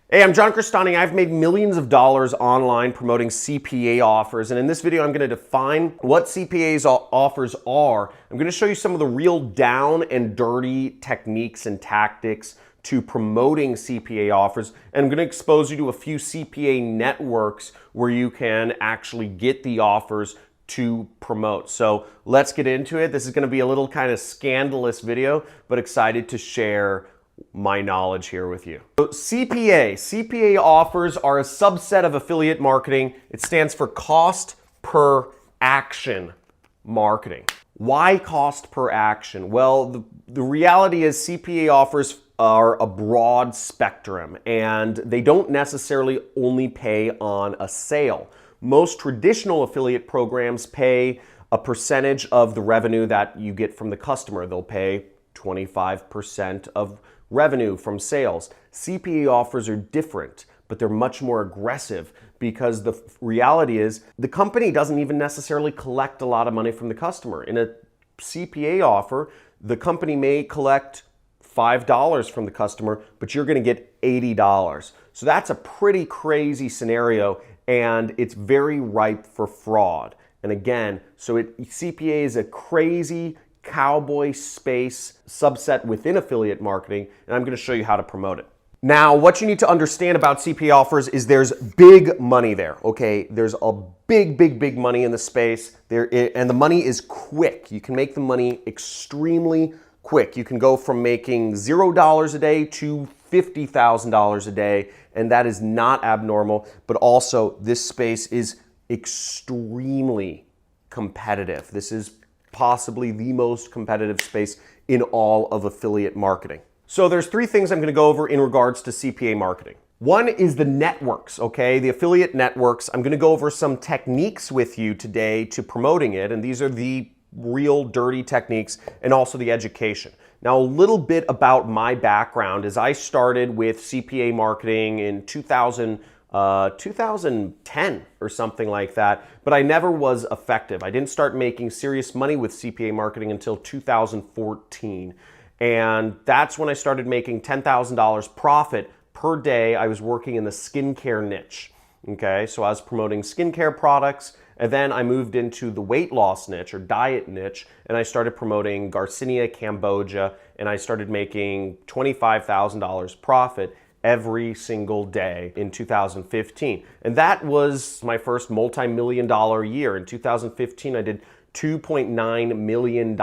Hey, I'm John Crestani. I've made millions of dollars online promoting CPA offers, and in this video I'm going to define what CPA's offers are. I'm going to show you some of the real down and dirty techniques and tactics to promoting CPA offers, and I'm going to expose you to a few CPA networks where you can actually get the offers to promote. So let's get into it. This is going to be a little kind of scandalous video, but excited to share my knowledge here with you. So CPA offers are a subset of affiliate marketing. It stands for cost per action marketing. Why cost per action? Well, the reality is CPA offers are a broad spectrum and they don't necessarily only pay on a sale. Most traditional affiliate programs pay a percentage of the revenue that you get from the customer. They'll pay 25% of revenue from sales. CPA offers are different, but they're much more aggressive because the reality is the company doesn't even necessarily collect a lot of money from the customer. In a CPA offer, the company may collect $5 from the customer, but you're going to get $80. So that's a pretty crazy scenario, and it's very ripe for fraud. And again, CPA is a crazy cowboy space subset within affiliate marketing, and I'm going to show you how to promote it. Now, what you need to understand about CPA offers is there's big money there, okay? There's a big money in the space there, and the money is quick. You can make the money extremely quick. You can go from making $0 a day to $50,000 a day, and that is not abnormal, but also this space is extremely competitive. This is possibly the most competitive space in all of affiliate marketing. So there's three things I'm going to go over in regards to CPA marketing. One is the networks, okay? The affiliate networks. I'm going to go over some techniques with you today to promoting it, and these are the real dirty techniques and also the education. Now, a little bit about my background is I started with CPA marketing in 2010 or something like that, but I never was effective. I didn't start making serious money with CPA marketing until 2014. And that's when I started making $10,000 profit per day. I was working in the skincare niche. Okay, so I was promoting skincare products, and then I moved into the weight loss niche or diet niche, and I started promoting Garcinia Cambogia, and I started making $25,000 profit every single day in 2015. And that was my first multi-million-dollar year. In 2015, I did $2.9 million.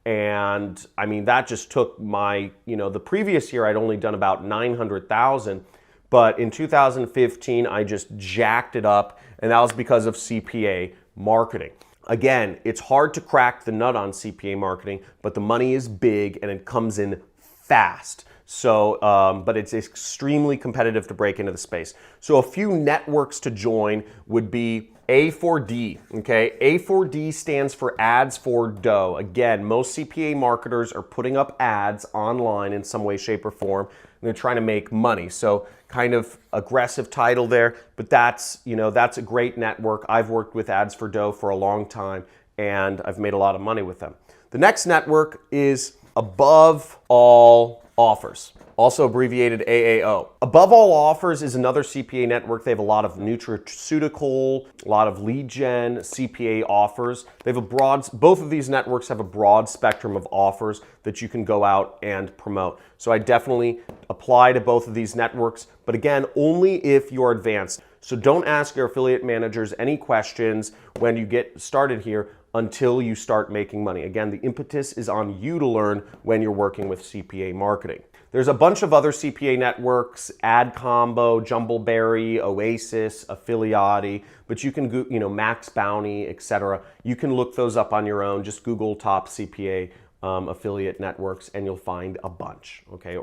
And I mean, that just took my, the previous year I'd only done about 900,000. But in 2015, I just jacked it up, and that was because of CPA marketing. Again, it's hard to crack the nut on CPA marketing, but the money is big and it comes in fast. So, but it's extremely competitive to break into the space. So a few networks to join would be A4D, okay? A4D stands for ads for dough. Again, most CPA marketers are putting up ads online in some way, shape, or form, and they're trying to make money. So kind of aggressive title there, but that's a great network. I've worked with ads for dough for a long time, and I've made a lot of money with them. The next network is Above All Offers, also abbreviated AAO. Above All Offers is another CPA network. They have a lot of nutraceutical, a lot of lead gen CPA offers. They have both of these networks have a broad spectrum of offers that you can go out and promote. So I definitely apply to both of these networks, but again, only if you're advanced. So don't ask your affiliate managers any questions when you get started here until you start making money. Again, the impetus is on you to learn when you're working with CPA marketing. There's a bunch of other CPA networks, Ad Combo, Jumbleberry, Oasis, Affiliati, but you can go, Max Bounty, etc. You can look those up on your own. Just Google top CPA affiliate networks and you'll find a bunch, okay?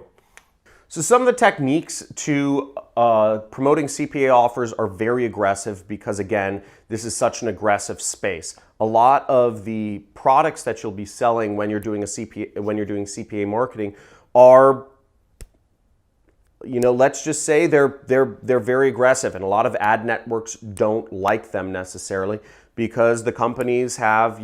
So some of the techniques to promoting CPA offers are very aggressive because, again, this is such an aggressive space. A lot of the products that you'll be selling when you're doing CPA marketing are, let's just say they're very aggressive, and a lot of ad networks don't like them necessarily because the companies have,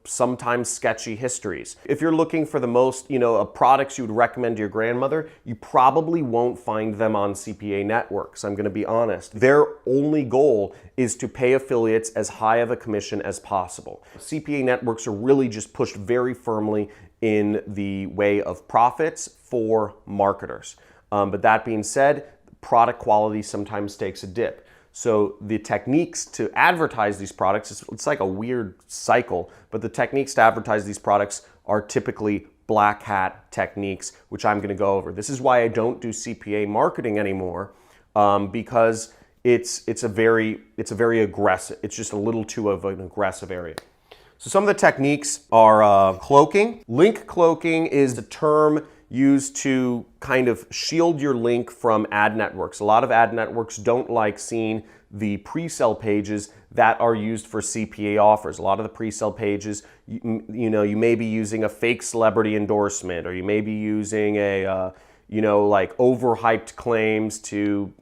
sometimes sketchy histories. If you're looking for the most, products you would recommend to your grandmother, you probably won't find them on CPA networks. I'm going to be honest. Their only goal is to pay affiliates as high of a commission as possible. CPA networks are really just pushed very firmly in the way of profits for marketers. But that being said, product quality sometimes takes a dip. So the techniques to advertise these products, it's like a weird cycle, but the techniques to advertise these products are typically black hat techniques, which I'm going to go over. This is why I don't do CPA marketing anymore, because it's a very aggressive, it's just a little too of an aggressive area. So some of the techniques are cloaking. Link cloaking is the term used to kind of shield your link from ad networks. A lot of ad networks don't like seeing the pre-sale pages that are used for CPA offers. A lot of the pre-sale pages, you may be using a fake celebrity endorsement, or you may be using a like overhyped claims to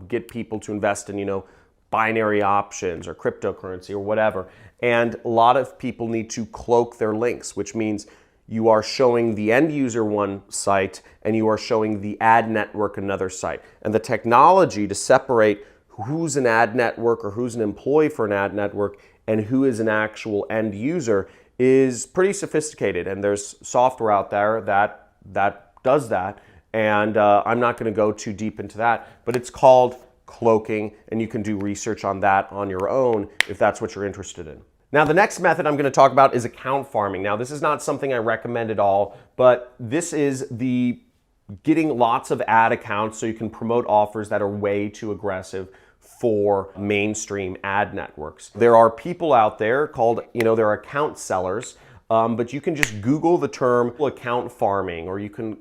get people to invest in binary options or cryptocurrency or whatever. And a lot of people need to cloak their links, which means you are showing the end user one site and you are showing the ad network another site. And the technology to separate who's an ad network or who's an employee for an ad network and who is an actual end user is pretty sophisticated. And there's software out there that does that. And I'm not going to go too deep into that, but it's called cloaking, and you can do research on that on your own if that's what you're interested in. Now, the next method I'm going to talk about is account farming. Now, this is not something I recommend at all, but this is the getting lots of ad accounts so you can promote offers that are way too aggressive for mainstream ad networks. There are people out there called, they're account sellers, but you can just Google the term account farming, or you can,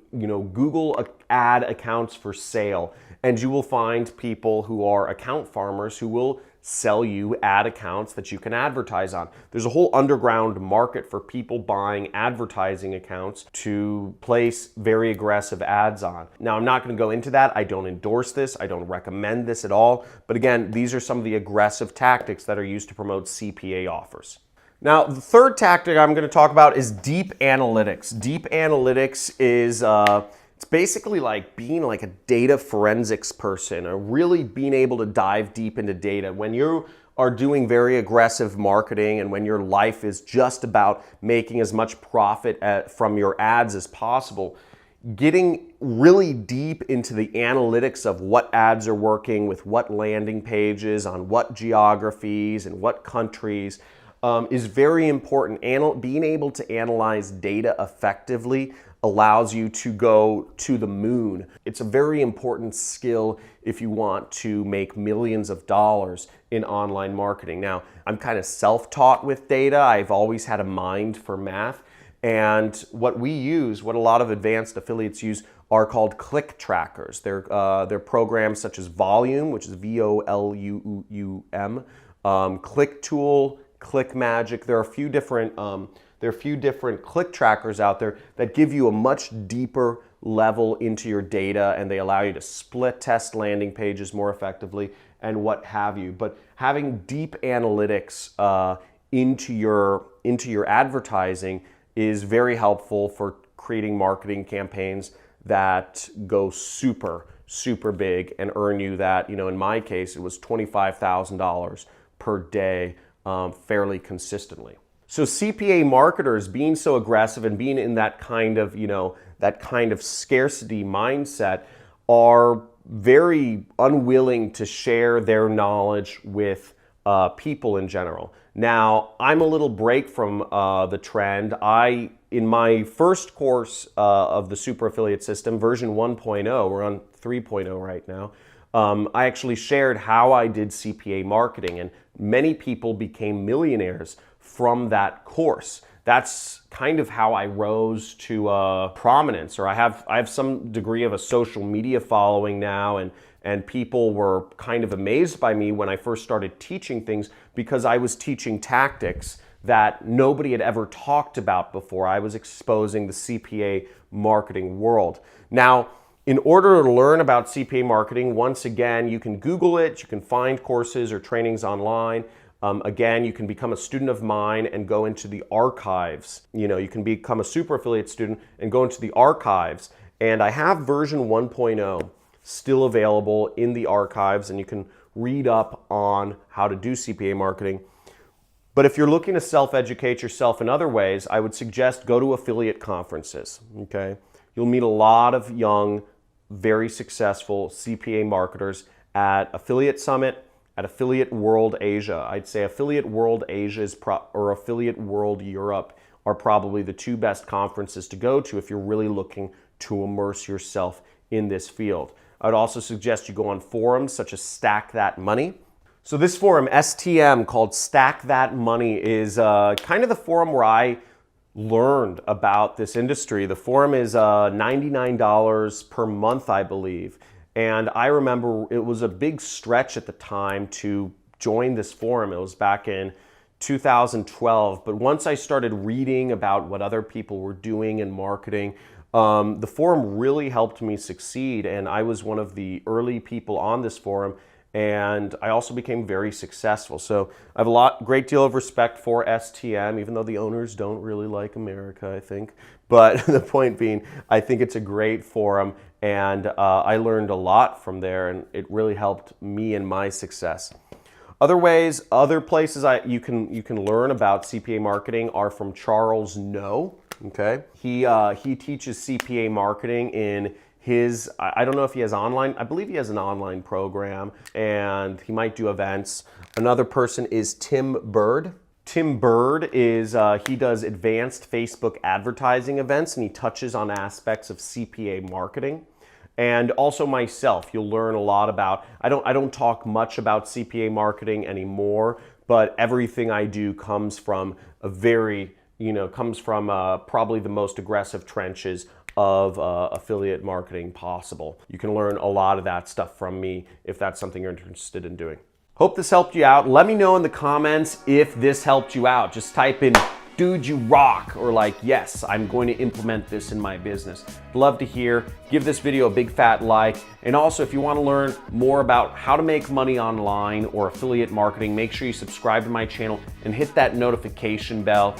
Google ad accounts for sale, and you will find people who are account farmers who will sell you ad accounts that you can advertise on. There's a whole underground market for people buying advertising accounts to place very aggressive ads on. Now, I'm not going to go into that. I don't endorse this. I don't recommend this at all. But again, these are some of the aggressive tactics that are used to promote CPA offers. Now, the third tactic I'm going to talk about is deep analytics. Deep analytics is it's basically like being like a data forensics person, or really being able to dive deep into data. When you are doing very aggressive marketing and when your life is just about making as much profit from your ads as possible, getting really deep into the analytics of what ads are working with what landing pages on what geographies and what countries is very important. Being able to analyze data effectively allows you to go to the moon. It's a very important skill if you want to make millions of dollars in online marketing. Now, I'm kind of self-taught with data. I've always had a mind for math. And what a lot of advanced affiliates use are called click trackers. They're programs such as Volume, which is VOLUUM, Click Tool, Click Magic. There are a few different click trackers out there that give you a much deeper level into your data, and they allow you to split test landing pages more effectively and what have you. But having deep analytics into your advertising is very helpful for creating marketing campaigns that go super, super big and earn you that, in my case, it was $25,000 per day fairly consistently. So CPA marketers being so aggressive and being in that kind of, scarcity mindset are very unwilling to share their knowledge with people in general. Now, I'm a little break from the trend. In my first course of the Super Affiliate System, version 1.0, we're on 3.0 right now, I actually shared how I did CPA marketing, and many people became millionaires from that course. That's kind of how I rose to prominence, or I have some degree of a social media following now, and people were kind of amazed by me when I first started teaching things, because I was teaching tactics that nobody had ever talked about before. I was exposing the CPA marketing world. Now, in order to learn about CPA marketing, once again, you can Google it, you can find courses or trainings online. Again, you can become a student of mine and go into the archives. You can become a super affiliate student and go into the archives. And I have version 1.0 still available in the archives, and you can read up on how to do CPA marketing. But if you're looking to self-educate yourself in other ways, I would suggest go to affiliate conferences, okay? You'll meet a lot of young, very successful CPA marketers at Affiliate Summit, at Affiliate World Asia. I'd say Affiliate World Asia or Affiliate World Europe are probably the two best conferences to go to if you're really looking to immerse yourself in this field. I'd also suggest you go on forums such as Stack That Money. So this forum, STM, called Stack That Money, is kind of the forum where I learned about this industry. The forum is $99 per month, I believe. And I remember it was a big stretch at the time to join this forum. It was back in 2012. But once I started reading about what other people were doing in marketing, the forum really helped me succeed. And I was one of the early people on this forum. And I also became very successful. So I have a great deal of respect for STM, even though the owners don't really like America, I think. But the point being, I think it's a great forum, and I learned a lot from there, and it really helped me in my success. Other places you can learn about CPA marketing are from Charles No. Okay, he teaches CPA marketing in his, I don't know if he has online, I believe he has an online program, and he might do events. Another person is Tim Bird. Tim Bird he does advanced Facebook advertising events, and he touches on aspects of CPA marketing. And also myself, you'll learn a lot about, I don't talk much about CPA marketing anymore, but everything I do comes from probably the most aggressive trenches of affiliate marketing possible. You can learn a lot of that stuff from me if that's something you're interested in doing. Hope this helped you out. Let me know in the comments if this helped you out. Just type in, "Dude, you rock," or like, "Yes, I'm going to implement this in my business." Love to hear. Give this video a big fat like. And also, if you want to learn more about how to make money online or affiliate marketing, make sure you subscribe to my channel and hit that notification bell.